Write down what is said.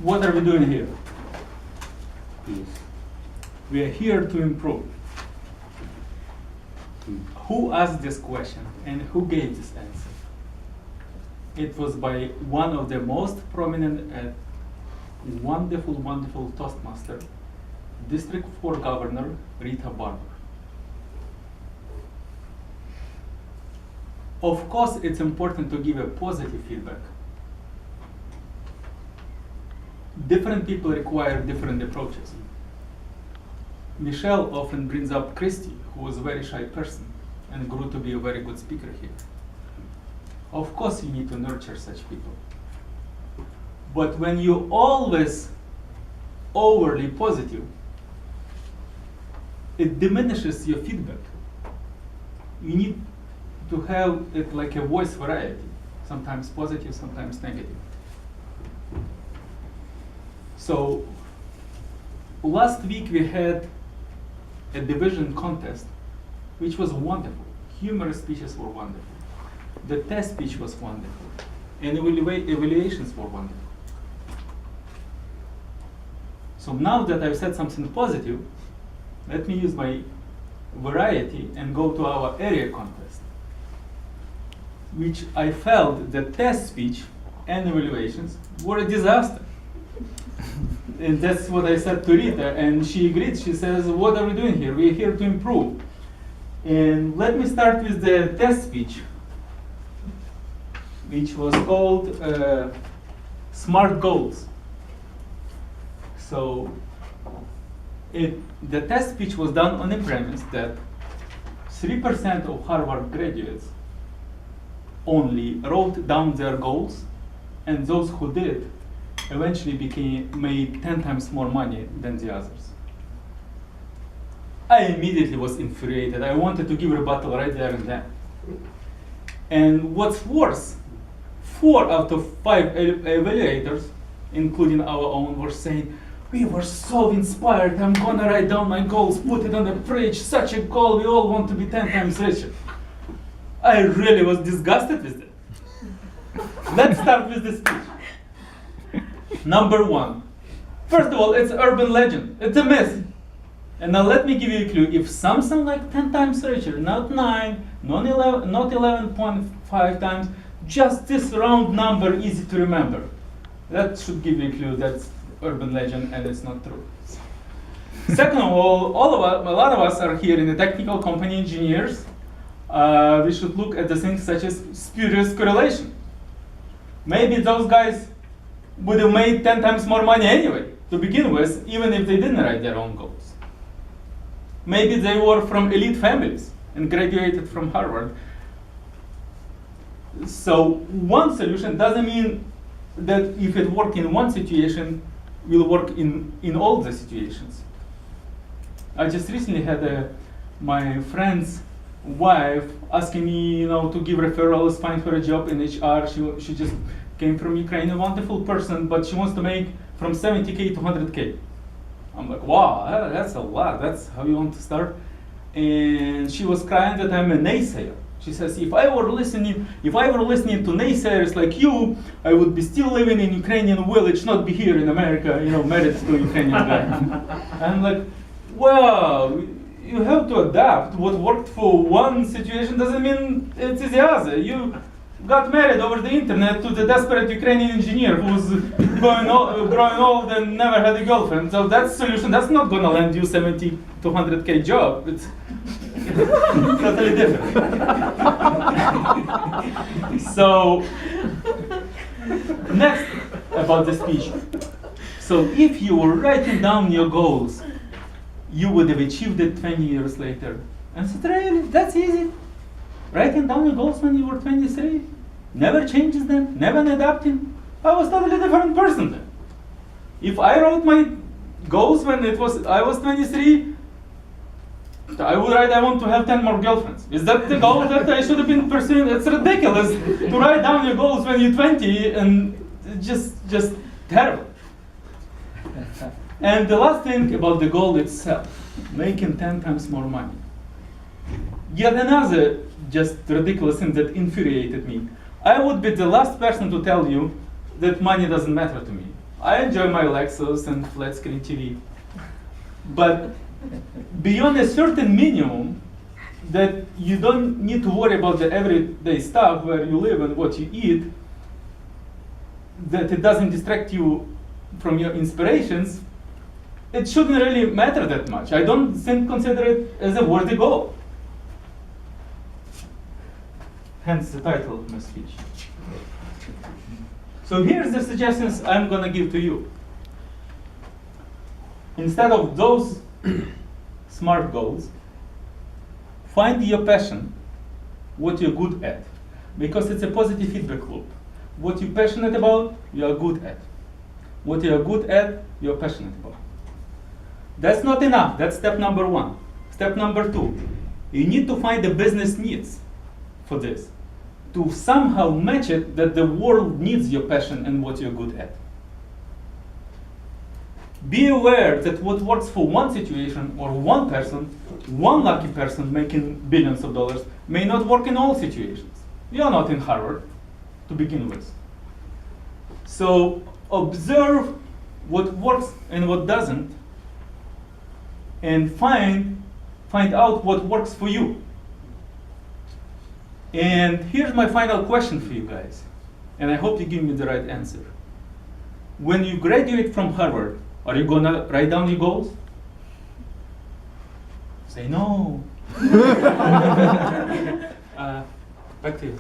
what are we doing here? We are here to improve. Who asked this question and who gave this answer? It was by one of the most prominent and wonderful, wonderful Toastmaster, District 4 Governor, Rita Barber. Of course, it's important to give a positive feedback. Different people require different approaches. Michelle often brings up Christy, who was a very shy person and grew to be a very good speaker here. Of course, you need to nurture such people. But when you always overly positive, it diminishes your feedback. You need to have it like a voice variety, sometimes positive, sometimes negative. So last week we had a division contest, which was wonderful. Humorous speeches were wonderful. The test speech was wonderful. And evaluations were wonderful. So now that I've said something positive, let me use my variety and go to our area contest, which I felt the test speech and evaluations were a disaster. And that's what I said to Rita, and she agreed. She says, what are we doing here? We're here to improve. And let me start with the test speech, which was called SMART Goals. So the test speech was done on the premise that 3% of Harvard graduates only wrote down their goals, and those who did eventually made 10 times more money than the others. I immediately was infuriated. I wanted to give a rebuttal right there and then. And what's worse, 4 out of 5 evaluators, including our own, were saying, we were so inspired, I'm gonna write down my goals, put it on the fridge, such a goal, we all want to be 10 times richer. I really was disgusted with it. Let's start with the speech. Number 1. First of all, it's urban legend. It's a myth. And now let me give you a clue. If something like 10 times richer, not 9, not 11.5 times, just this round number, easy to remember. That should give you a clue that's urban legend and it's not true. Second of all a lot of us are here in the technical company engineers. We should look at the things such as spurious correlation. Maybe those guys would have made 10 times more money anyway, to begin with, even if they didn't write their own goals. Maybe they were from elite families and graduated from Harvard. So one solution doesn't mean that if it worked in one situation, will work in all the situations. I just recently had my friend's wife asking me, to give referrals, find her a job in HR. She just came from Ukraine, a wonderful person, but she wants to make from 70K to 100K. I'm like, wow, that's a lot. That's how you want to start? And she was crying that I'm a naysayer. She says, if I were listening to naysayers like you, I would be still living in Ukrainian village, not be here in America, married to a Ukrainian guy. I'm like, well, you have to adapt. What worked for one situation doesn't mean it's the other. You got married over the internet to the desperate Ukrainian engineer who's growing old and never had a girlfriend. So that solution, that's not going to land you 70 to 100K job. It's totally different. So, next about the speech. So if you were writing down your goals, you would have achieved it 20 years later. And so really, that's easy. Writing down your goals when you were 23, never changes them, never adapting. I was totally different person then. If I wrote my goals when I was 23, I would write I want to have 10 more girlfriends. Is that the goal that I should have been pursuing? It's ridiculous to write down your goals when you're 20 and just terrible. And the last thing about the goal itself, making 10 times more money. Yet another just ridiculous thing that infuriated me. I would be the last person to tell you that money doesn't matter to me. I enjoy my Lexus and flat screen TV. But beyond a certain minimum, that you don't need to worry about the everyday stuff where you live and what you eat, that it doesn't distract you from your inspirations, it shouldn't really matter that much. I don't consider it as a worthy goal. Hence the title of my speech. So here's the suggestions I'm gonna give to you. Instead of those SMART goals, find your passion, what you're good at, because it's a positive feedback loop. What you're passionate about, you are good at. What you're good at, you're passionate about. That's not enough. That's step number one. Step number two, you need to find the business needs for this, to somehow match it that the world needs your passion and what you're good at. Be aware that what works for one situation or one person, one lucky person making billions of dollars, may not work in all situations. You're not in Harvard to begin with. So observe what works and what doesn't, and find out what works for you. And here's my final question for you guys, and I hope you give me the right answer. When you graduate from Harvard, are you gonna write down your goals? Say no. Back to you.